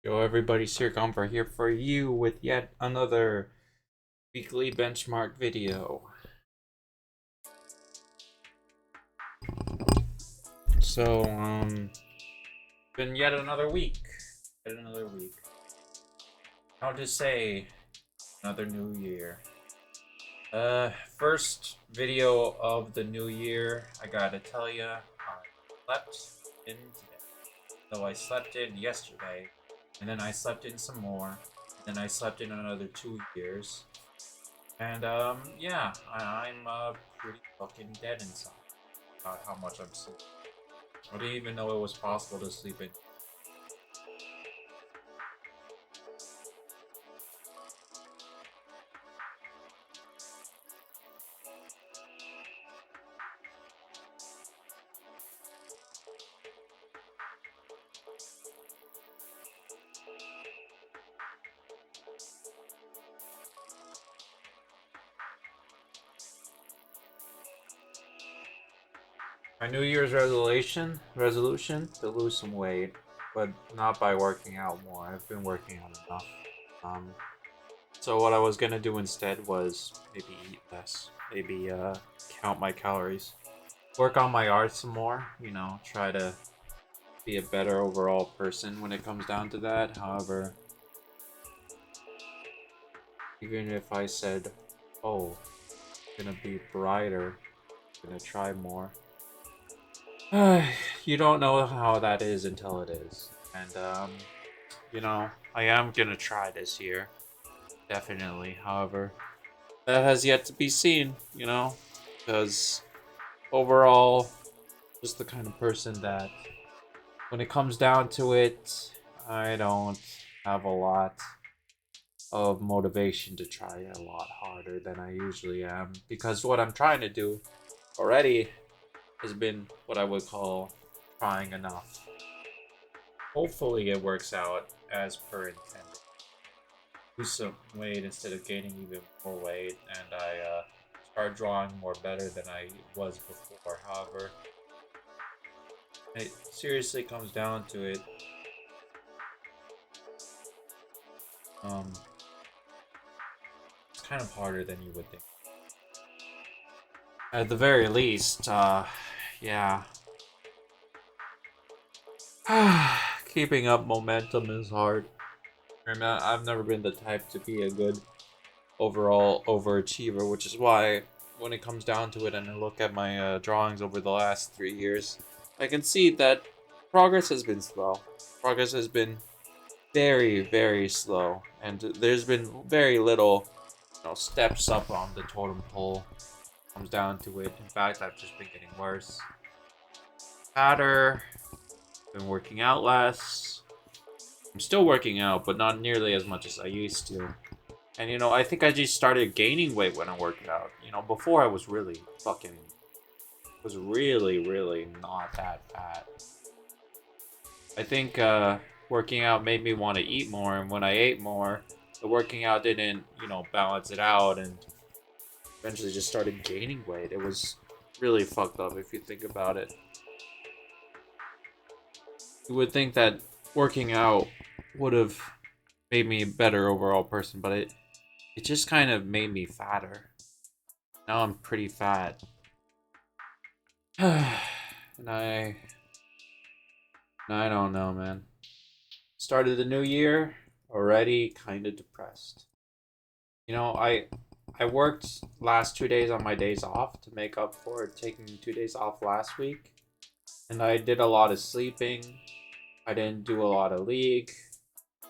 Yo, everybody, Sir Gumper here for you with yet another weekly benchmark video. So, been yet another week. Yet another week. How to say another new year. First video of the new year. I gotta tell ya, I slept in today. So I slept in yesterday, and then I slept in some more, and then I slept in another 2 years. And yeah, I'm pretty fucking dead inside about how much I'm sleeping. I didn't even know it was possible to sleep in. My New Year's resolution to lose some weight, but not by working out more. I've been working out enough. Um, so what I was gonna do instead was maybe eat less, maybe count my calories, work on my art some more. Try to be a better overall person when it comes down to that. However, even if I said, "Oh, gonna be brighter, gonna try more," you don't know how that is until it is. And I am gonna try this year, definitely. However, that has yet to be seen. Because overall, just the kind of person that, when it comes down to it, I don't have a lot of motivation to try a lot harder than I usually am. Because what I'm trying to do already has been what I would call trying enough. Hopefully, it works out as per intended. Lose some weight instead of gaining even more weight, and I start drawing more better than I was before. However, it seriously comes down to it. Um, it's kind of harder than you would think. At the very least, yeah. Keeping up momentum is hard. I've never been the type to be a good overall overachiever, which is why when it comes down to it and I look at my drawings over the last 3 years, I can see that progress has been slow. Progress has been very, very slow, and there's been very little, steps up on the totem pole. Comes down to it. In fact, I've just been getting worse. Fatter. Been working out less. I'm still working out, but not nearly as much as I used to. And I think I just started gaining weight when I worked out. Before I was really, really not that fat. I think working out made me want to eat more, and when I ate more, the working out didn't, balance it out, and eventually just started gaining weight. It was really fucked up if you think about it. You would think that working out would have made me a better overall person, but it just kind of made me fatter. Now I'm pretty fat. and I don't know, man. Started the new year already kind of depressed. I worked last 2 days on my days off to make up for taking 2 days off last week, and I did a lot of sleeping. I didn't do a lot of league.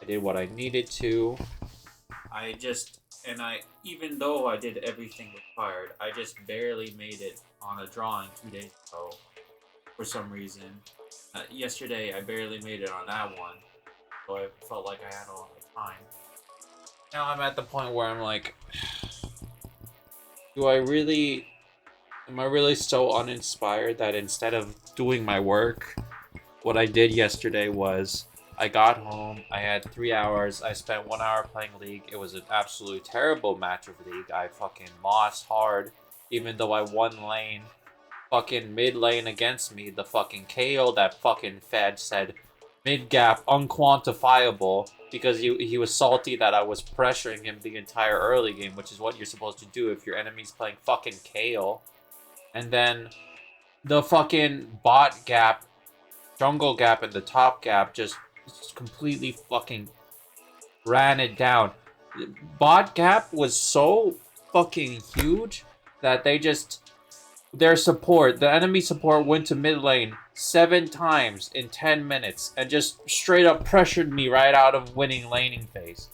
I did what I needed to. I just and I even though I did everything required, I just barely made it on a drawing 2 days ago for some reason. Yesterday I barely made it on that one, so I felt like I had a lot of time. Now I'm at the point where I'm like, do I really am I really so uninspired that instead of doing my work, what I did yesterday was I got home, I had 3 hours, I spent 1 hour playing League. It was an absolutely terrible match of League. I fucking lost hard, even though I won lane. Fucking mid lane against me, the fucking KO that fucking Fed said, mid gap unquantifiable because he was salty that I was pressuring him the entire early game, which is what you're supposed to do if your enemy's playing fucking Kale. And then the fucking bot gap, jungle gap, and the top gap just completely fucking ran it down. Bot gap was so fucking huge that their support, the enemy support, went to mid lane 7 times in 10 minutes and just straight up pressured me right out of winning laning phase.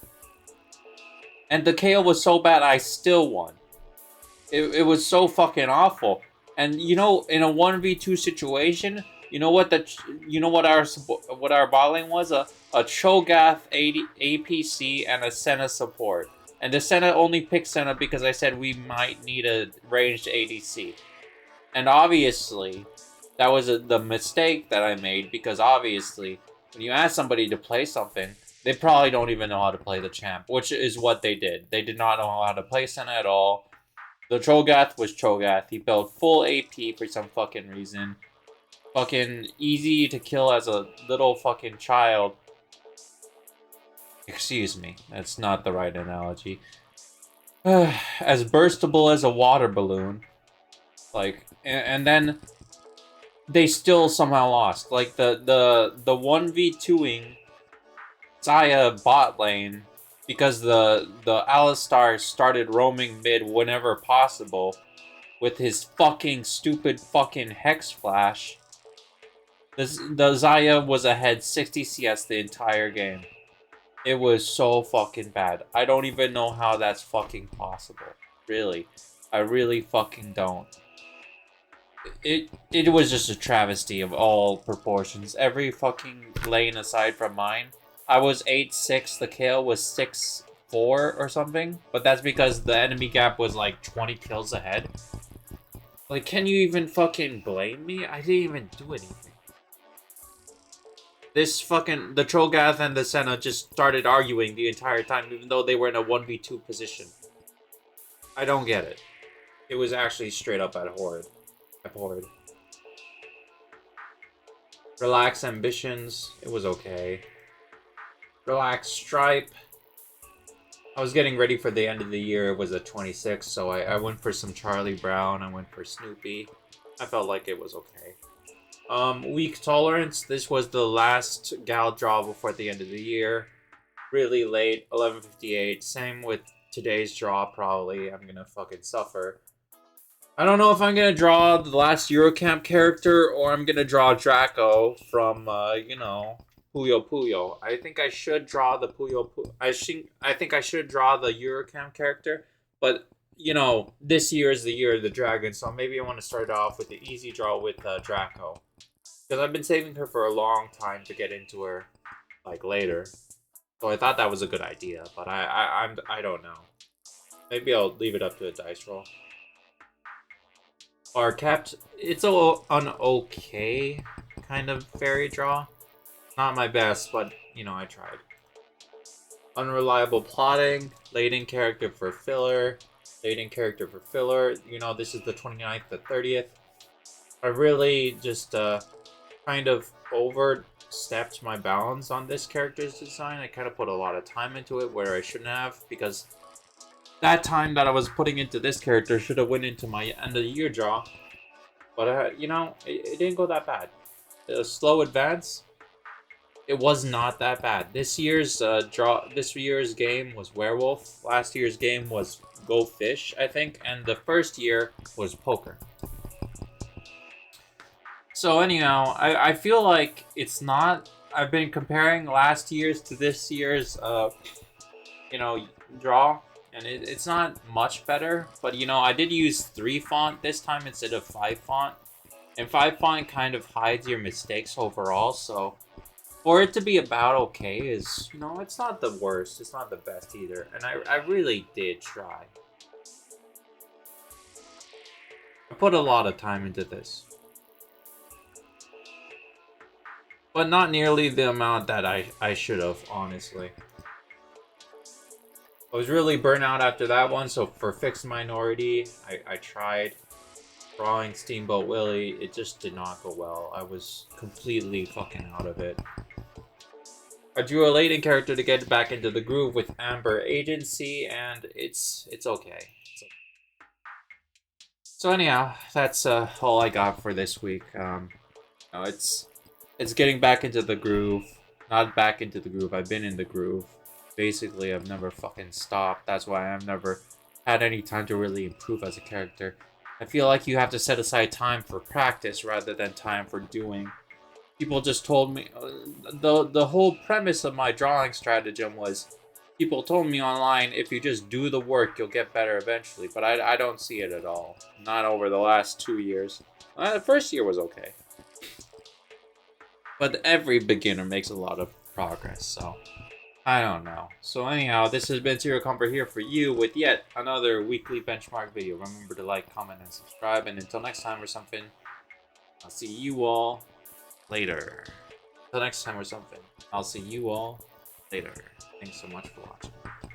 And the KO was so bad, I still won. It was so fucking awful. And you know, in a 1v2 situation, you know what our bot lane was? A Cho'Gath APC and a Senna support. And the Senna only picked Senna because I said we might need a ranged ADC. And obviously, that was the mistake that I made, because obviously, when you ask somebody to play something, they probably don't even know how to play the champ, which is what they did. They did not know how to play Senna at all. The Cho'Gath was Cho'Gath. He built full AP for some fucking reason. Fucking easy to kill as a little fucking child. Excuse me, that's not the right analogy. As burstable as a water balloon. Like, and then they still somehow lost. Like, the 1v2ing Xayah bot lane, because the Alistar started roaming mid whenever possible with his fucking stupid fucking Hex Flash. The Xayah was ahead 60 CS the entire game. It was so fucking bad. I don't even know how that's fucking possible. Really. I really fucking don't. It was just a travesty of all proportions. Every fucking lane aside from mine. I was 8-6, the KO was 6-4 or something. But that's because the enemy gap was like 20 kills ahead. Like, can you even fucking blame me? I didn't even do anything. The Cho'Gath and the Senna just started arguing the entire time, even though they were in a 1v2 position. I don't get it. It was actually straight up abhorred. Relax Ambitions, it was okay. Relax Stripe. I was getting ready for the end of the year. It was at 26, so I went for some Charlie Brown. I went for Snoopy. I felt like it was okay. Weak Tolerance. This was the last gal draw before the end of the year. Really late, 11:58. Same with today's draw, probably. I'm gonna fucking suffer. I don't know if I'm gonna draw the last Eurocamp character or I'm gonna draw Draco from, Puyo Puyo. I think I should draw the I think I should draw the Eurocamp character, but this year is the year of the dragon, so maybe I want to start off with the easy draw with Draco, because I've been saving her for a long time to get into her, like, later. So I thought that was a good idea, but I don't know. Maybe I'll leave it up to a dice roll. Or kept. It's an okay kind of fairy draw. Not my best, but I tried. Unreliable plotting. Late-in character for filler. Late-in character for filler. This is the 29th, the 30th. I really just kind of overstepped my bounds on this character's design. I kind of put a lot of time into it where I shouldn't have, because that time that I was putting into this character should have went into my end of the year draw. But it didn't go that bad. A slow advance. It was not that bad. This year's game was Werewolf. Last year's game was Go Fish, I think, and the first year was Poker. So anyhow, I feel like it's not. I've been comparing last year's to this year's, draw, and it's not much better. But I did use 3 font this time instead of 5 font, and 5 font kind of hides your mistakes overall. So for it to be about okay is, it's not the worst, it's not the best either, and I really did try. I put a lot of time into this. But not nearly the amount that I should have, honestly. I was really burnt out after that one, so for Fixed Minority, I tried drawing Steamboat Willie. It just did not go well. I was completely fucking out of it. I drew a Layton character to get back into the groove with Amber Agency, and it's okay. So anyhow, that's all I got for this week. No, it's getting back into the groove. Not back into the groove. I've been in the groove. Basically, I've never fucking stopped. That's why I've never had any time to really improve as a character. I feel like you have to set aside time for practice rather than time for doing. People just told me the whole premise of my drawing stratagem was people told me online if you just do the work you'll get better eventually, but I don't see it at all. Not over the last 2 years. The first year was okay. But every beginner makes a lot of progress, so I don't know. So anyhow, this has been Zero Comfort here for you with yet another weekly benchmark video. Remember to like, comment, and subscribe, and until next time or something, I'll see you all later. Until next time or something, I'll see you all later. Thanks so much for watching.